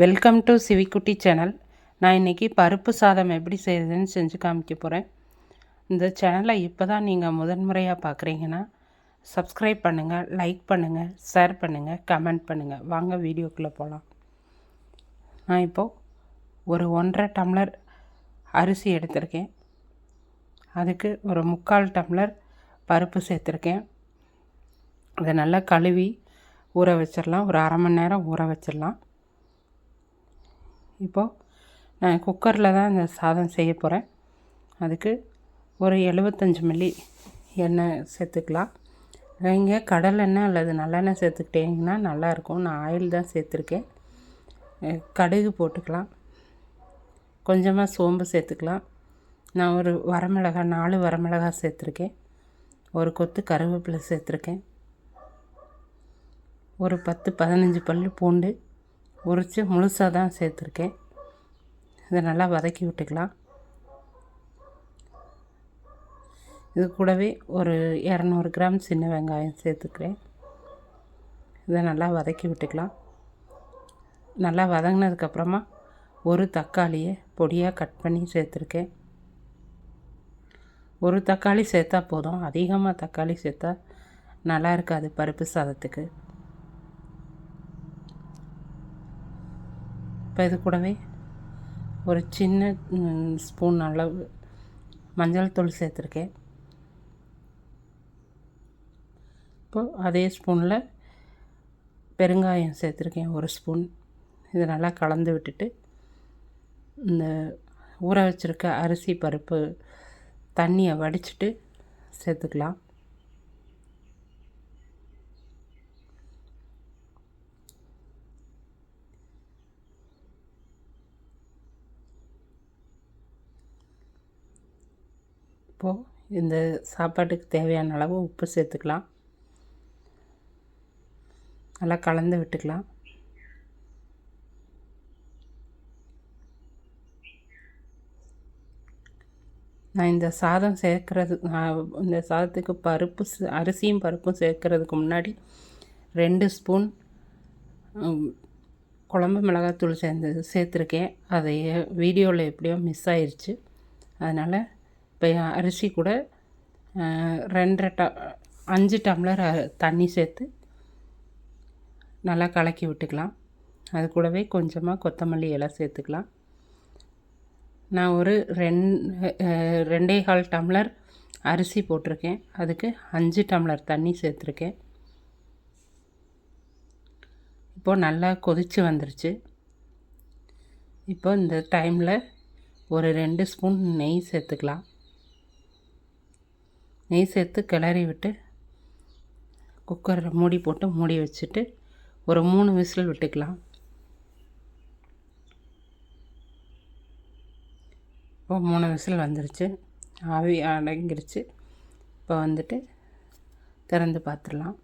Welcome to சிவிக்குட்டி channel. நான் இன்றைக்கி பருப்பு சாதம் எப்படி செய்யுதுன்னு செஞ்சு காமிக்க போகிறேன். இந்த சேனலை இப்போ தான் நீங்கள் முதன்முறையாக பார்க்குறீங்கன்னா சப்ஸ்கிரைப் பண்ணுங்கள், லைக் பண்ணுங்கள், ஷேர் பண்ணுங்கள், கமெண்ட் பண்ணுங்கள். வாங்க வீடியோக்குள்ளே போகலாம். நான் இப்போது ஒரு 1.5 டம்ளர் அரிசி எடுத்திருக்கேன். அதுக்கு ஒரு 3/4 டம்ளர் பருப்பு சேர்த்துருக்கேன். அதை நல்லா கழுவி ஊற வச்சிடலாம். ஒரு அரை மணி நேரம் ஊற வச்சிடலாம். இப்போது நான் குக்கரில் தான் இந்த சாதம் செய்ய போகிறேன். அதுக்கு ஒரு 75 மில்லி எண்ணெய் சேர்த்துக்கலாம். நீங்கள் கடலெண்ணெய் அல்லது நல்லெண்ணெய் சேர்த்துக்கிட்டிங்கன்னா நல்லாயிருக்கும். நான் ஆயில் தான் சேர்த்துருக்கேன். கடுகு போட்டுக்கலாம். கொஞ்சமாக சோம்பு சேர்த்துக்கலாம். நான் ஒரு வரமிளகாய் 4 வரமிளகாய் சேர்த்துருக்கேன். ஒரு கொத்து கருவேப்பிலை சேர்த்துருக்கேன். ஒரு 10-15 பல் பூண்டு உரித்து முழுசாக தான் சேர்த்துருக்கேன். இதை நல்லா வதக்கி விட்டுக்கலாம். இது கூடவே ஒரு 200 கிராம் சின்ன வெங்காயம் சேர்த்துக்கிறேன். இதை நல்லா வதக்கி விட்டுக்கலாம். நல்லா வதங்கினதுக்கப்புறமா ஒரு தக்காளியை பொடியாக கட் பண்ணி சேர்த்துருக்கேன். ஒரு தக்காளி சேர்த்தா போதும். அதிகமாக தக்காளி சேர்த்தா நல்லா இருக்காது பருப்பு சாதத்துக்கு. இப்போ இது கூடவே ஒரு சின்ன ஸ்பூன் அளவு மஞ்சள் தூள் சேர்த்துருக்கேன். இப்போது அதே ஸ்பூனில் பெருங்காயம் சேர்த்துருக்கேன், ஒரு ஸ்பூன். இதை நல்லா கலந்து விட்டுட்டு இந்த ஊற வச்சுருக்க அரிசி பருப்பு தண்ணியை வடிச்சிட்டு சேர்த்துக்கலாம். இப்போது இந்த சாப்பாட்டுக்கு தேவையான அளவு உப்பு சேர்த்துக்கலாம். நல்லா கலந்து விட்டுக்கலாம். நான் இந்த சாதம் இந்த சாதத்துக்கு பருப்பு அரிசியும் பருப்பும் சேர்க்கறதுக்கு முன்னாடி 2 ஸ்பூன் குழம்பு மிளகாத்தூள் சேர்த்துருக்கேன். அதை வீடியோவில் எப்படியோ மிஸ் ஆயிடுச்சு. அதனால் இப்போ அரிசி கூட 5 டம்ளர் தண்ணி சேர்த்து நல்லா கலக்கி விட்டுக்கலாம். அது கூடவே கொஞ்சமாக கொத்தமல்லி இலை சேர்த்துக்கலாம். நான் ஒரு 2.25 டம்ளர் அரிசி போட்டிருக்கேன். அதுக்கு 5 டம்ளர் தண்ணி சேர்த்துருக்கேன். இப்போது நல்லா கொதித்து வந்துருச்சு. இப்போ இந்த டைமில் ஒரு 2 ஸ்பூன் நெய் சேர்த்துக்கலாம். நெய் சேர்த்து கிளறி விட்டு குக்கரை மூடி போட்டு மூடி வச்சுட்டு ஒரு 3 விசில் விட்டுக்கலாம். இப்போ 3 விசில் வந்துருச்சு. ஆவி அடங்கிருச்சு. இப்போ வந்துட்டு திறந்து பார்த்துடலாம்.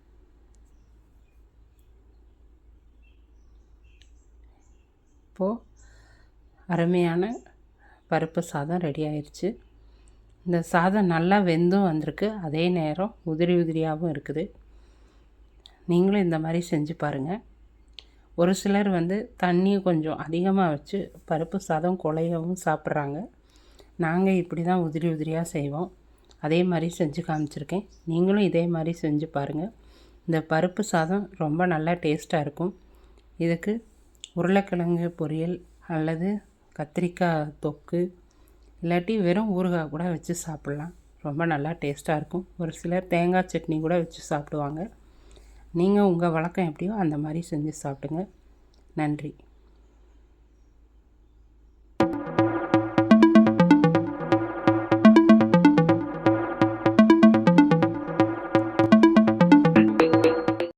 இப்போது அருமையான பருப்பு சாதம் ரெடி ஆயிடுச்சு. இந்த சாதம் நல்லா வெந்தும் வந்திருக்கு. அதே நேரம் உதிரி உதிரியாகவும் இருக்குது. நீங்களும் இந்த மாதிரி செஞ்சு பாருங்கள். ஒரு சிலர் தண்ணியை கொஞ்சம் அதிகமாக வச்சு பருப்பு சாதம் குழையவும் சாப்பிட்றாங்க. நாங்கள் இப்படி தான் உதிரி உதிரியாக செய்வோம். அதே மாதிரி செஞ்சு காமிச்சிருக்கேன். நீங்களும் இதே மாதிரி செஞ்சு பாருங்கள். இந்த பருப்பு சாதம் ரொம்ப நல்லா டேஸ்ட்டாக இருக்கும். இதுக்கு உருளைக்கிழங்கு பொரியல் அல்லது கத்திரிக்காய் தொக்கு இல்லாட்டி வெறும் ஊறுகாய் கூட வச்சு சாப்பிட்லாம். ரொம்ப நல்லா டேஸ்ட்டாக இருக்கும். ஒரு சிலர் தேங்காய் சட்னி கூட வச்சு சாப்பிடுவாங்க. நீங்கள் உங்கள் வழக்கம் எப்படியோ அந்த மாதிரி செஞ்சு சாப்பிடுங்க. நன்றி.